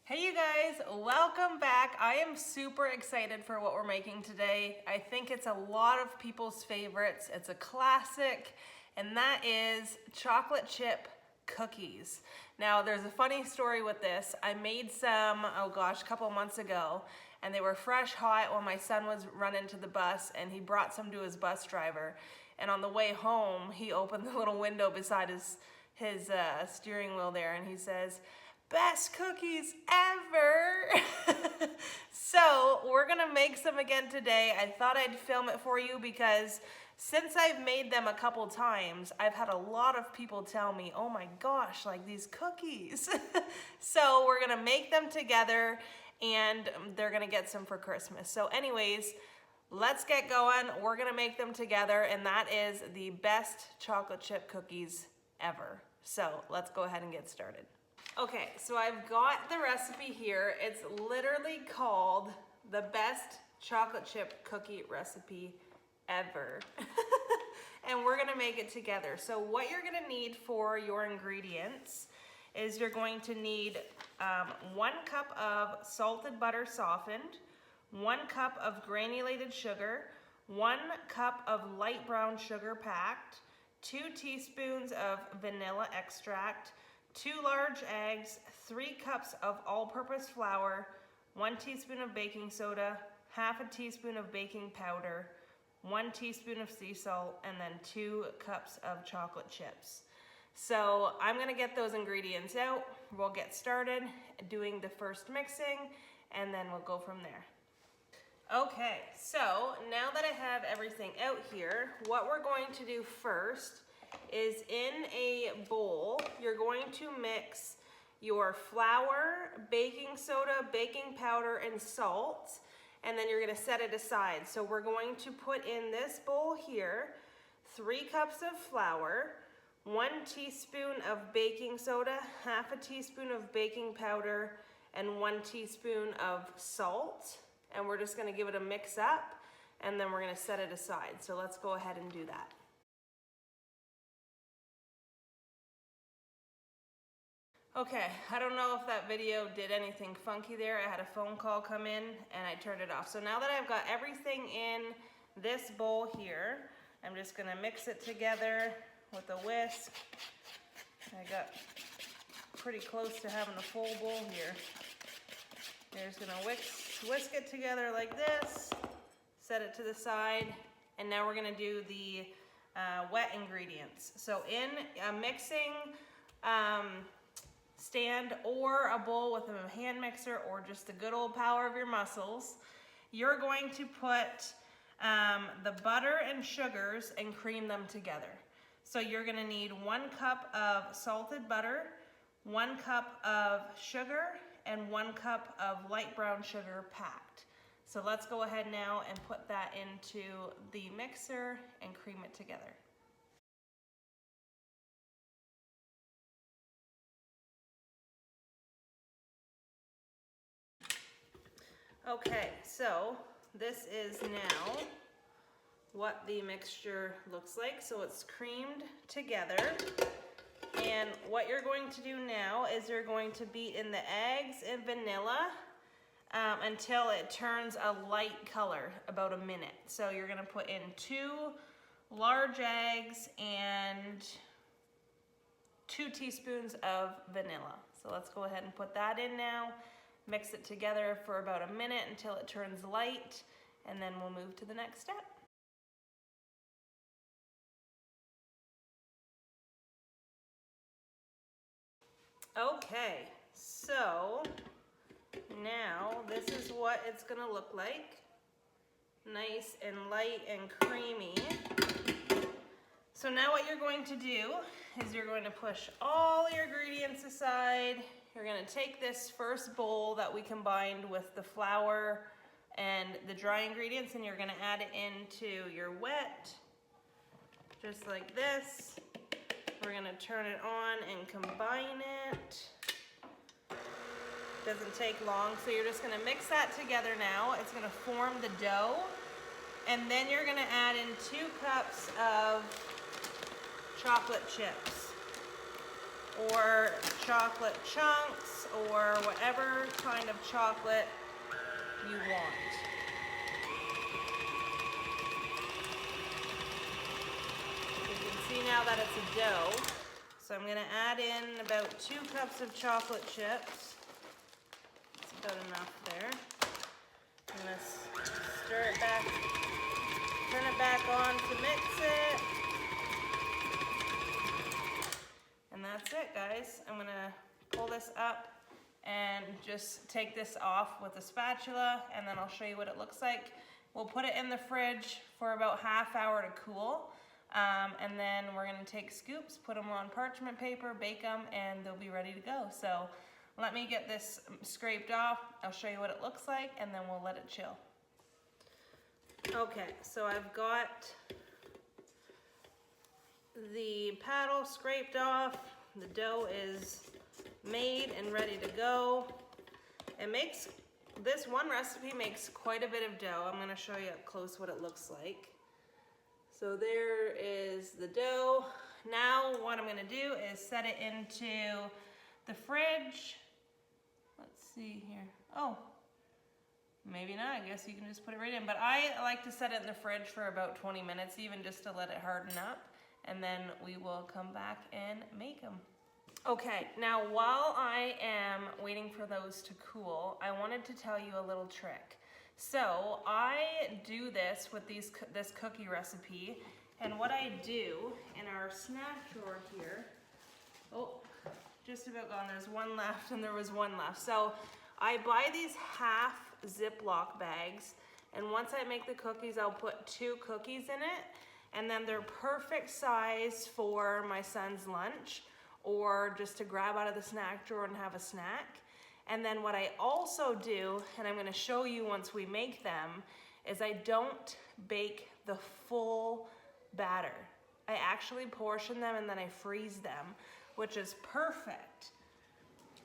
Hey you guys, welcome back. I am super excited for what we're making today. I think it's a lot of people's favorites. It's a classic, and that is chocolate chip cookies. Now there's a funny story with this. I made some, oh gosh, a couple of months ago, and they were fresh hot when my son was running to the bus, and he brought some to his bus driver. And on the way home, he opened the little window beside his steering wheel there, and he says, "Best cookies ever." So we're gonna make some again today. I thought I'd film it for you because since I've made them a couple times, I've had a lot of people tell me, "Oh my gosh, like these cookies." So we're gonna make them together and they're gonna get some for Christmas. So anyways, let's get going. We're gonna make them together, and that is the best chocolate chip cookies ever. So let's go ahead and get started. Okay, so I've got the recipe here. It's literally called the best chocolate chip cookie recipe ever. And we're gonna make it together. So what you're gonna need for your ingredients is you're going to need 1 cup of salted butter softened, 1 cup of granulated sugar, 1 cup of light brown sugar packed, 2 teaspoons of vanilla extract, 2 large eggs, 3 cups of all-purpose flour, 1 teaspoon of baking soda, half a teaspoon of baking powder, 1 teaspoon of sea salt, and then 2 cups of chocolate chips. So I'm gonna get those ingredients out. We'll get started doing the first mixing, and then we'll go from there. Okay, so now that I have everything out here, what we're going to do first is in a bowl, you're going to mix your flour, baking soda, baking powder, and salt, and then you're gonna set it aside. So we're going to put in this bowl here 3 cups of flour, 1 teaspoon of baking soda, half a teaspoon of baking powder, and 1 teaspoon of salt. And we're just gonna give it a mix up, and then we're gonna set it aside. So let's go ahead and do that. Okay, I don't know if that video did anything funky there. I had a phone call come in and I turned it off. So now that I've got everything in this bowl here, I'm just gonna mix it together with a whisk. I got pretty close to having a full bowl here. You're just gonna whisk it together like this, set it to the side, and now we're gonna do the wet ingredients. So in a mixing stand or a bowl with a hand mixer or just the good old power of your muscles, you're going to put the butter and sugars and cream them together. So you're gonna need 1 cup of salted butter, 1 cup of sugar, and 1 cup of light brown sugar packed. So let's go ahead now and put that into the mixer and cream it together. Okay, so this is now what the mixture looks like. So it's creamed together. And what you're going to do now is you're going to beat in the eggs and vanilla until it turns a light color, about a minute. So you're gonna put in 2 large eggs and 2 teaspoons of vanilla. So let's go ahead and put that in now. Mix it together for about a minute until it turns light, and then we'll move to the next step. Okay, so now this is what it's gonna look like. Nice and light and creamy. So now what you're going to do is you're going to push all your ingredients aside. You're gonna take this first bowl that we combined with the flour and the dry ingredients, and you're gonna add it into your wet, just like this. We're gonna turn it on and combine it. Doesn't take long, so you're just gonna mix that together now. It's gonna form the dough, and then you're gonna add in 2 cups of chocolate chips. or chocolate chunks, or whatever kind of chocolate you want. You can see now that it's a dough. So I'm gonna add in about 2 cups of chocolate chips. That's about enough there. I'm gonna stir it back, turn it back on to mix it. And that's it, guys. I'm gonna pull this up and just take this off with a spatula, and then I'll show you what it looks like. We'll put it in the fridge for about ½ hour to cool. And then we're gonna take scoops, put them on parchment paper, bake them, and they'll be ready to go. So let me get this scraped off. I'll show you what it looks like, and then we'll let it chill. Okay, so I've got the paddle scraped off. The dough is made and ready to go. This one recipe makes quite a bit of dough. I'm gonna show you up close what it looks like. So there is the dough. Now what I'm gonna do is set it into the fridge. Let's see here. Oh, maybe not. I guess you can just put it right in. But I like to set it in the fridge for about 20 minutes, even just to let it harden up. And then we will come back and make them. Okay, now while I am waiting for those to cool, I wanted to tell you a little trick. So I do this with this cookie recipe, and what I do in our snack drawer here, oh, just about gone, there's one left and there was one left. So I buy these half Ziploc bags, and once I make the cookies, I'll put 2 cookies in it, and then they're perfect size for my son's lunch, or just to grab out of the snack drawer and have a snack. And then what I also do, and I'm gonna show you once we make them, is I don't bake the full batter. I actually portion them and then I freeze them, which is perfect.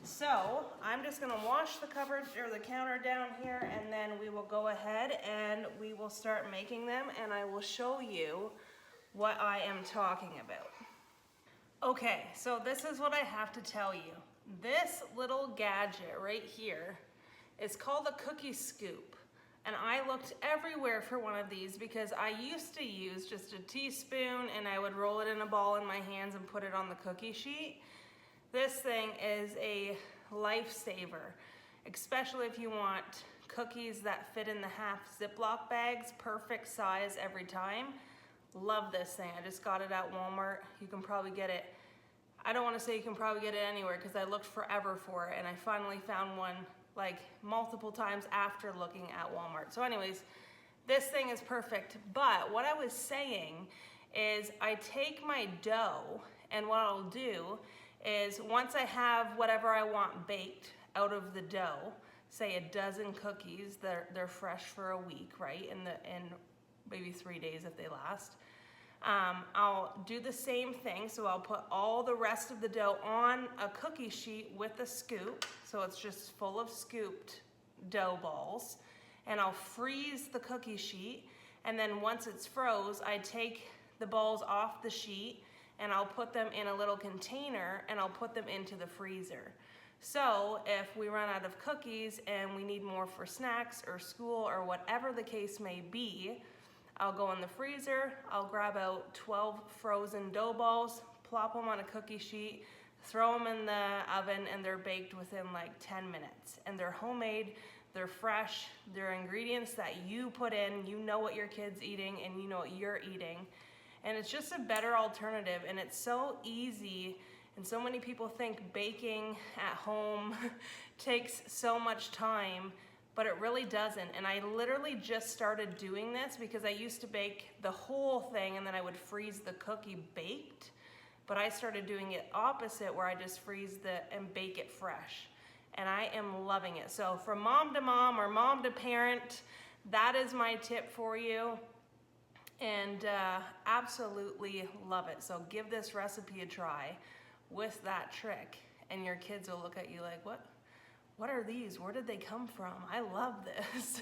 So I'm just gonna wash the cupboard or the counter down here, and then we will go ahead and we will start making them, and I will show you what I am talking about. Okay, so this is what I have to tell you. This little gadget right here is called a cookie scoop. And I looked everywhere for one of these because I used to use just a teaspoon and I would roll it in a ball in my hands and put it on the cookie sheet. This thing is a lifesaver, especially if you want cookies that fit in the half Ziploc bags, perfect size every time. Love this thing. I just got it at Walmart. You can probably get it, I don't want to say you can probably get it anywhere because I looked forever for it, and I finally found one like multiple times after looking at Walmart. So anyways, this thing is perfect. But what I was saying is I take my dough, and what I'll do is once I have whatever I want baked out of the dough, say a dozen cookies, they're fresh for a week, right? In maybe 3 days if they last. I'll do the same thing. So I'll put all the rest of the dough on a cookie sheet with a scoop. So it's just full of scooped dough balls. And I'll freeze the cookie sheet. And then once it's froze, I take the balls off the sheet and I'll put them in a little container and I'll put them into the freezer. So if we run out of cookies and we need more for snacks or school or whatever the case may be, I'll go in the freezer, I'll grab out 12 frozen dough balls, plop them on a cookie sheet, throw them in the oven, and they're baked within like 10 minutes. And they're homemade, they're fresh, they're ingredients that you put in, you know what your kid's eating and you know what you're eating. And it's just a better alternative, and it's so easy. And so many people think baking at home takes so much time, but it really doesn't. And I literally just started doing this because I used to bake the whole thing and then I would freeze the cookie baked. But I started doing it opposite, where I just freeze and bake it fresh. And I am loving it. So from mom to mom or mom to parent, that is my tip for you. And absolutely love it. So give this recipe a try with that trick, and your kids will look at you like, what are these? Where did they come from? I love this.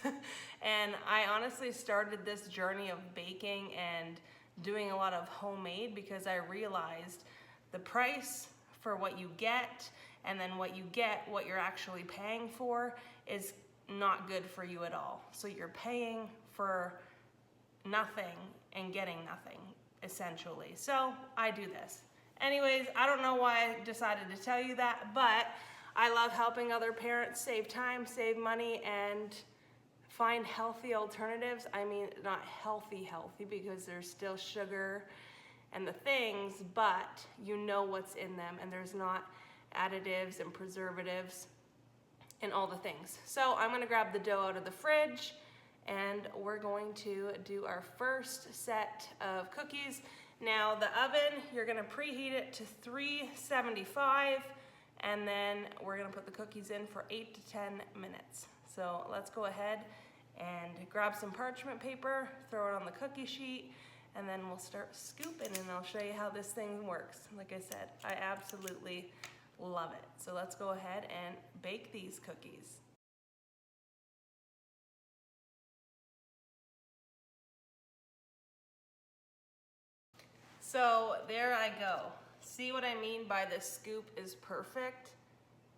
And I honestly started this journey of baking and doing a lot of homemade because I realized the price for what you get, and then what you get, what you're actually paying for, is not good for you at all. So you're paying for nothing and getting nothing, essentially. So I do this. Anyways, I don't know why I decided to tell you that, but I love helping other parents save time, save money, and find healthy alternatives. I mean, not healthy because there's still sugar and the things, but you know what's in them, and there's not additives and preservatives and all the things. So I'm gonna grab the dough out of the fridge, and we're going to do our first set of cookies. Now the oven, you're gonna preheat it to 375, and then we're gonna put the cookies in for 8 to 10 minutes. So let's go ahead and grab some parchment paper, throw it on the cookie sheet, and then we'll start scooping, and I'll show you how this thing works. Like I said, I absolutely love it. So let's go ahead and bake these cookies. So there I go. See what I mean by the scoop is perfect?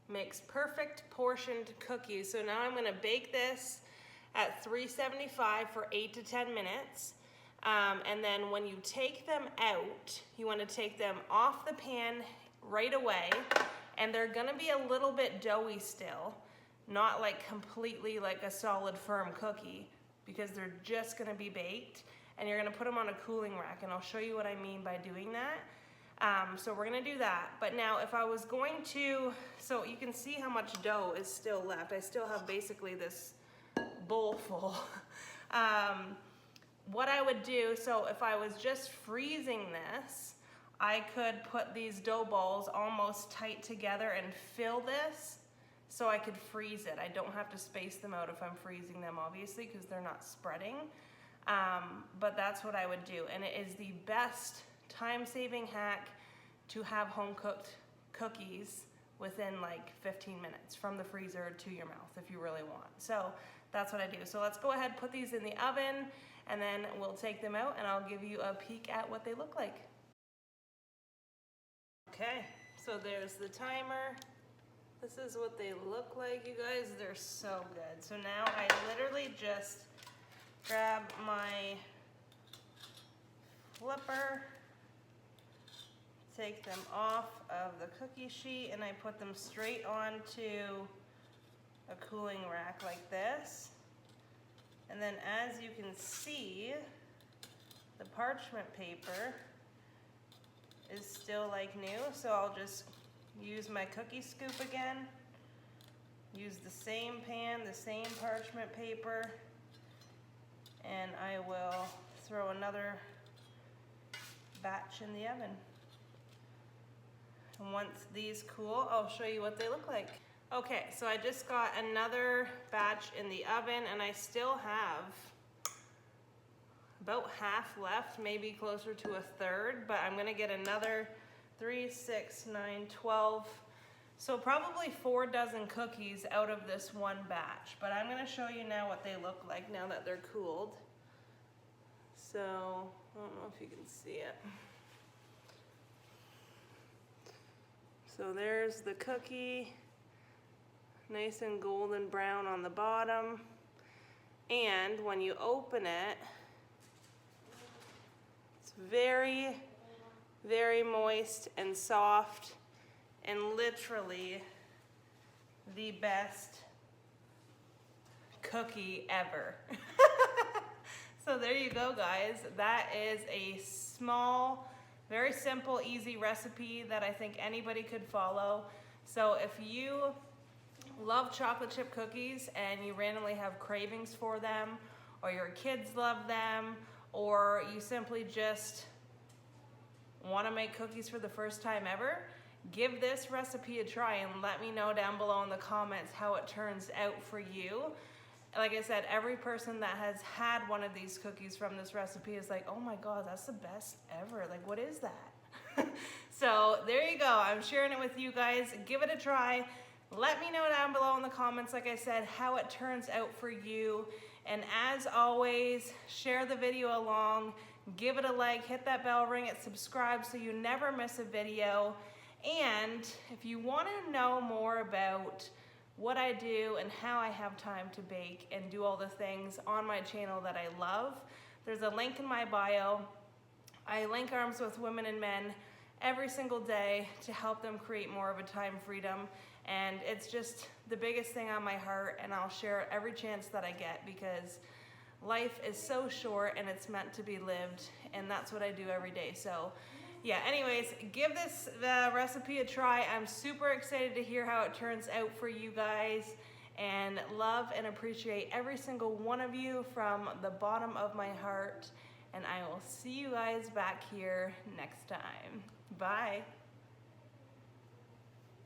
Makes perfect portioned cookies. So now I'm gonna bake this at 375 for 8 to 10 minutes. And then when you take them out, you wanna take them off the pan right away, and they're gonna be a little bit doughy still, not like completely like a solid firm cookie, because they're just gonna be baked, and you're gonna put them on a cooling rack, and I'll show you what I mean by doing that. So we're gonna do that. But now if I was going to, so you can see how much dough is still left. I still have basically this bowl full. What I would do, so if I was just freezing this, I could put these dough balls almost tight together and fill this so I could freeze it. I don't have to space them out if I'm freezing them, obviously, because they're not spreading. But that's what I would do. And it is the best time-saving hack to have home-cooked cookies within like 15 minutes from the freezer to your mouth if you really want. So that's what I do. So let's go ahead, put these in the oven, and then we'll take them out and I'll give you a peek at what they look like. Okay, so there's the timer. This is what they look like, you guys. They're so good. So now I literally just grab my flipper, take them off of the cookie sheet, and I put them straight onto a cooling rack like this. And then as you can see, the parchment paper is still like new, so I'll just use my cookie scoop again, use the same pan, the same parchment paper, and I will throw another batch in the oven. And once these cool, I'll show you what they look like. Okay, so I just got another batch in the oven, and I still have about half left, maybe closer to a third, but I'm gonna get another 3, 6, 9, 12. So probably 4 dozen cookies out of this one batch, but I'm gonna show you now what they look like now that they're cooled. So, I don't know if you can see it. So there's the cookie, nice and golden brown on the bottom. And when you open it, it's very, very moist and soft, and literally the best cookie ever. So there you go, guys. That is a small, very simple, easy recipe that I think anybody could follow. So if you love chocolate chip cookies and you randomly have cravings for them, or your kids love them, or you simply just want to make cookies for the first time ever, give this recipe a try and let me know down below in the comments how it turns out for you. Like I said, every person that has had one of these cookies from this recipe is like, oh my God, that's the best ever. Like, what is that? So there you go. I'm sharing it with you guys. Give it a try. Let me know down below in the comments, like I said, how it turns out for you. And as always, share the video along, give it a like, hit that bell, ring it, subscribe so you never miss a video. And if you want to know more about what I do and how I have time to bake and do all the things on my channel that I love, there's a link in my bio. I link arms with women and men every single day to help them create more of a time freedom. And it's just the biggest thing on my heart, and I'll share it every chance that I get, because life is so short and it's meant to be lived, and that's what I do every day. So yeah, anyways, give this recipe a try. I'm super excited to hear how it turns out for you guys, and love and appreciate every single one of you from the bottom of my heart. And I will see you guys back here next time. Bye.